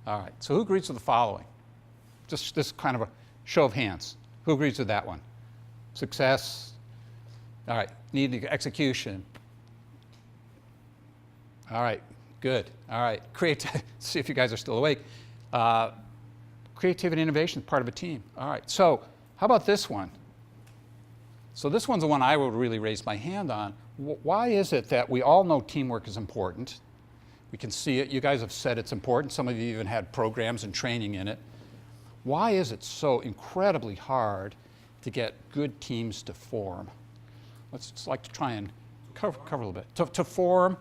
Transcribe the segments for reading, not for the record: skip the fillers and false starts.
All right, so who agrees with the following? Just this kind of a show of hands. Who agrees with that one? Success. All right, need execution. All right, good. All right, see if you guys are still awake. Creativity and innovation is part of a team. All right, so how about this one? So this one's the one I would really raise my hand on. Why is it that we all know teamwork is important? We can see it. You guys have said it's important. Some of you even had programs and training in it. Why is it so incredibly hard to get good teams to form? Let's just like to try and cover a little bit. To form,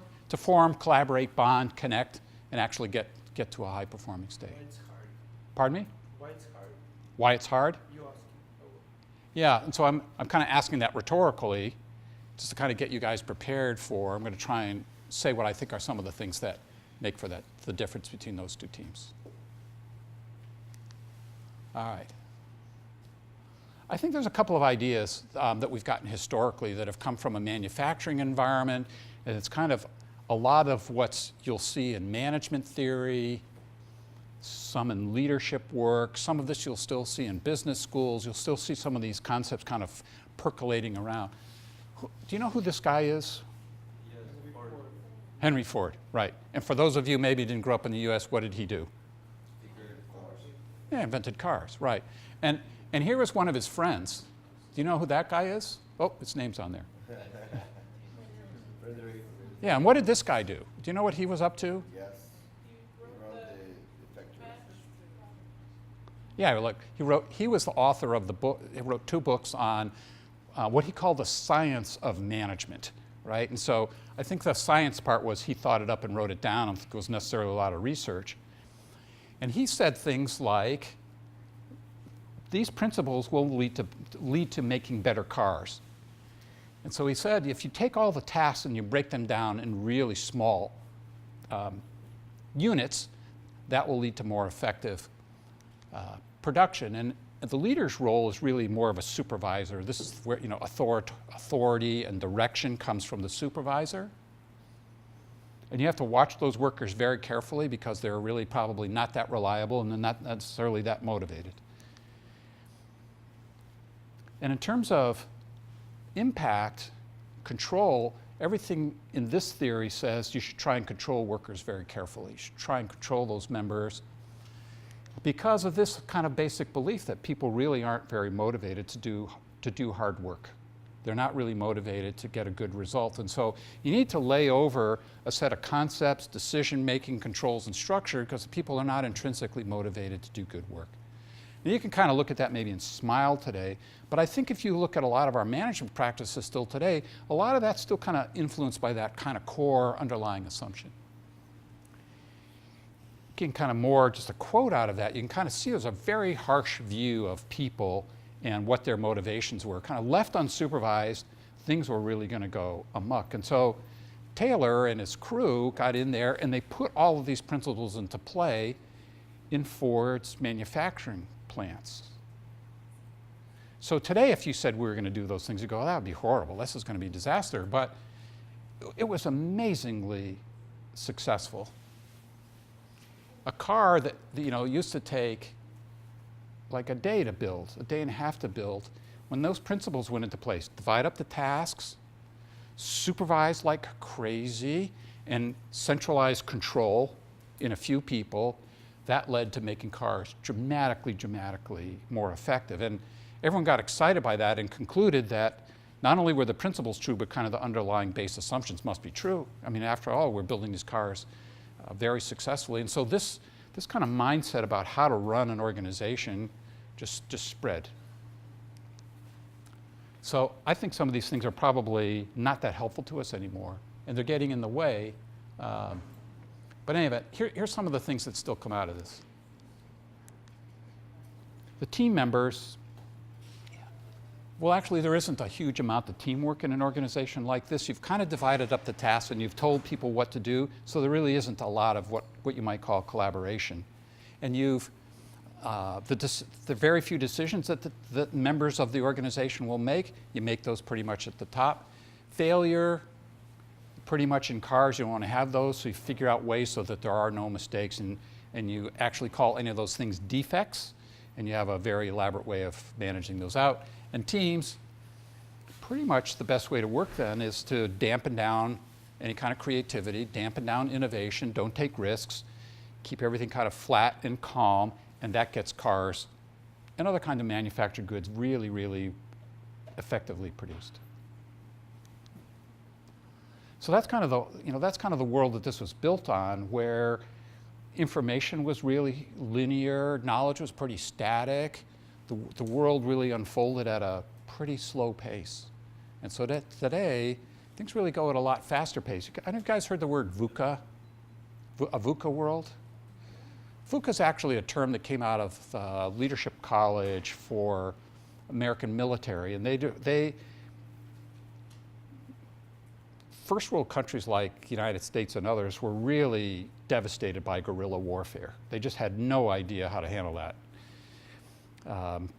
collaborate, bond, connect, and actually get to a high-performing state. Why it's hard? Pardon me? Why it's hard? Why it's hard? You ask. Yeah, and so I'm kind of asking that rhetorically, just to kind of get you guys prepared for. I'm going to try and say what I think are some of the things that make for the difference between those two teams. All right. I think there's a couple of ideas that we've gotten historically that have come from a manufacturing environment, and it's kind of a lot of what you'll see in management theory, some in leadership work, some of this you'll still see in business schools. You'll still see some of these concepts kind of percolating around. Do you know who this guy is? Yes, Ford. Henry Ford, right. And for those of you maybe didn't grow up in the US, what did he do? Yeah, invented cars, right. And here was one of his friends. Do you know who that guy is? Oh, his name's on there. Yeah, and what did this guy do? Do you know what he was up to? Yes. He wrote the factory. Yeah, look, he was the author of the book. He wrote 2 books on what he called the science of management, right? And so I think the science part was he thought it up and wrote it down. I don't think it was necessarily a lot of research. And he said things like, these principles will lead to making better cars. And so he said, if you take all the tasks and you break them down in really small units, that will lead to more effective production. And the leader's role is really more of a supervisor. This is where authority and direction comes from the supervisor. And you have to watch those workers very carefully because they're really probably not that reliable and they're not necessarily that motivated. And in terms of impact, control, everything in this theory says you should try and control workers very carefully. You should try and control those members because of this kind of basic belief that people really aren't very motivated to do hard work. They're not really motivated to get a good result. And so you need to lay over a set of concepts, decision-making, controls, and structure because people are not intrinsically motivated to do good work. Now you can kind of look at that maybe and smile today, but I think if you look at a lot of our management practices still today, a lot of that's still kind of influenced by that kind of core underlying assumption. You can kind of more, just a quote out of that, you can kind of see there's a very harsh view of people and what their motivations were. Kind of left unsupervised, things were really going to go amok. And so Taylor and his crew got in there and they put all of these principles into play in Ford's manufacturing plants. So today, if you said we were going to do those things, you go, oh, that would be horrible. This is going to be a disaster. But it was amazingly successful. A car that used to take like a day to build, a day and a half to build, when those principles went into place, divide up the tasks, supervise like crazy, and centralize control in a few people, that led to making cars dramatically more effective. And everyone got excited by that and concluded that not only were the principles true, but kind of the underlying base assumptions must be true. I mean, after all, we're building these cars very successfully. And so this kind of mindset about how to run an organization just spread. So I think some of these things are probably not that helpful to us anymore, and they're getting in the way. But anyway, here's some of the things that still come out of this. The team members, well, actually, there isn't a huge amount of teamwork in an organization like this. You've kind of divided up the tasks and you've told people what to do, so there really isn't a lot of what you might call collaboration. And you've, the very few decisions that the members of the organization will make, you make those pretty much at the top. Failure, Pretty much in cars, you don't want to have those, so you figure out ways so that there are no mistakes, and you actually call any of those things defects, and you have a very elaborate way of managing those out. And teams, pretty much the best way to work then is to dampen down any kind of creativity, dampen down innovation, don't take risks, keep everything kind of flat and calm, and that gets cars and other kind of manufactured goods really, really effectively produced. So that's kind of the world that this was built on, where information was really linear, knowledge was pretty static, the world really unfolded at a pretty slow pace. And so that today, things really go at a lot faster pace. I know you guys heard the word VUCA, a VUCA world? VUCA is actually a term that came out of Leadership College for American military, and first world countries like the United States and others were really devastated by guerrilla warfare. They just had no idea how to handle that.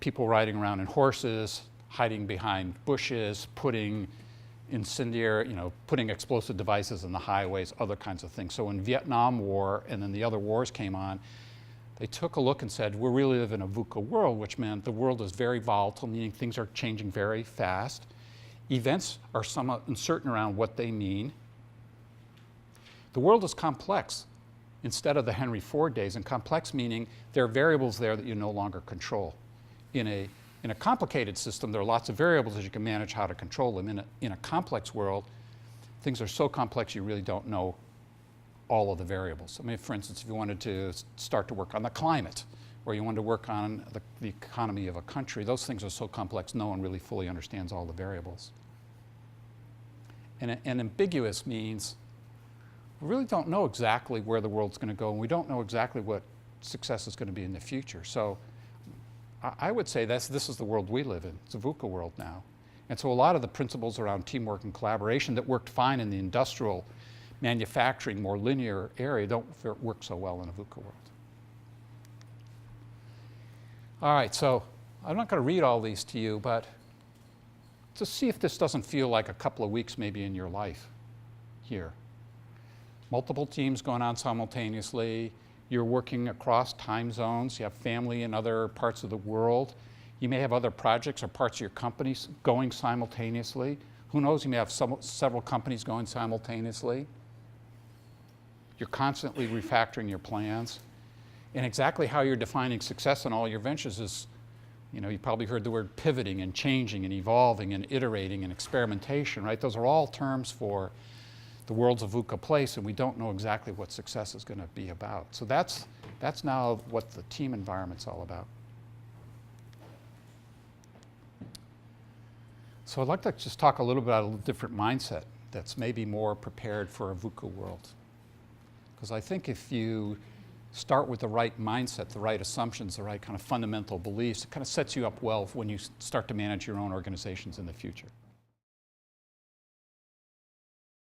People riding around in horses, hiding behind bushes, putting putting explosive devices in the highways, other kinds of things. So when Vietnam War and then the other wars came on, they took a look and said, we really live in a VUCA world, which meant the world is very volatile, meaning things are changing very fast. Events are somewhat uncertain around what they mean. The world is complex instead of the Henry Ford days, and complex meaning there are variables there that you no longer control. In a complicated system, there are lots of variables that you can manage how to control them. In a complex world, things are so complex you really don't know all of the variables. I mean, for instance, if you wanted to start to work on the climate, or you wanted to work on the economy of a country, those things are so complex no one really fully understands all the variables. And ambiguous means we really don't know exactly where the world's going to go, and we don't know exactly what success is going to be in the future. So I would say this is the world we live in. It's a VUCA world now. And so a lot of the principles around teamwork and collaboration that worked fine in the industrial, manufacturing, more linear area don't work so well in a VUCA world. All right, so I'm not going to read all these to you, but to see if this doesn't feel like a couple of weeks maybe in your life here. Multiple teams going on simultaneously. You're working across time zones. You have family in other parts of the world. You may have other projects or parts of your companies going simultaneously. Who knows, you may have several companies going simultaneously. You're constantly refactoring your plans. And exactly how you're defining success in all your ventures is, you probably heard the word pivoting and changing and evolving and iterating and experimentation, right? Those are all terms for the world's a VUCA place, and we don't know exactly what success is going to be about. So that's now what the team environment's all about. So I'd like to just talk a little bit about a different mindset that's maybe more prepared for a VUCA world. Because I think if you start with the right mindset, the right assumptions, the right kind of fundamental beliefs, it kind of sets you up well when you start to manage your own organizations in the future.